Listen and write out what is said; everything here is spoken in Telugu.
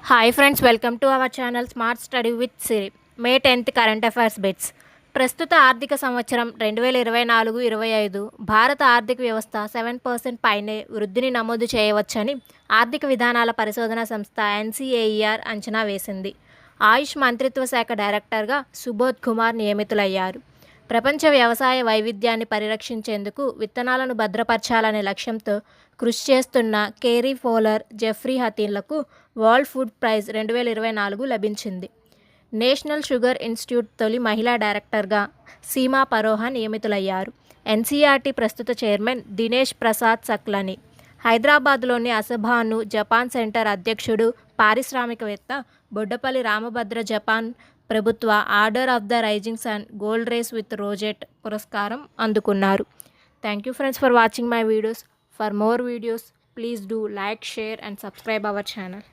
Hi friends, welcome to our channel smart study with Siri. May 10th current affairs bits. ప్రస్తుత ఆర్థిక సంవత్సరం 2024-25 భారత ఆర్థిక వ్యవస్థ 7% పైనే వృద్ధిని నమోదు చేయవచ్చని ఆర్థిక విధానాల పరిశోధన సంస్థ ఎన్సీఏఈఆర్ అంచనా వేసింది. ఆయుష్ మంత్రిత్వ శాఖ డైరెక్టర్గా సుబోధ్ కుమార్ నియమితులయ్యారు. ప్రపంచ వ్యవసాయ వైవిధ్యాన్ని పరిరక్షించేందుకు విత్తనాలను భద్రపరచాలనే లక్ష్యంతో కృషి చేస్తున్న కేరీ ఫోలర్, జెఫ్రీ హతీన్లకు వరల్డ్ ఫుడ్ ప్రైజ్ 2024 లభించింది. నేషనల్ షుగర్ ఇన్స్టిట్యూట్ తొలి మహిళా డైరెక్టర్గా సీమా పరోహా నియమితులయ్యారు. ఎన్సీఆర్టీ ప్రస్తుత చైర్మన్ దినేష్ ప్రసాద్ సక్లాని. హైదరాబాద్లోని అసబాను జపాన్ సెంటర్ అధ్యక్షుడు, పారిశ్రామికవేత్త బొడ్డపల్లి రామభద్ర జపాన్ ప్రభుత్వ order of the rising sun gold rays with rosette పురస్కారం అందుకున్నారు. Thank you friends for watching my videos. For more videos please do like, share and subscribe our channel.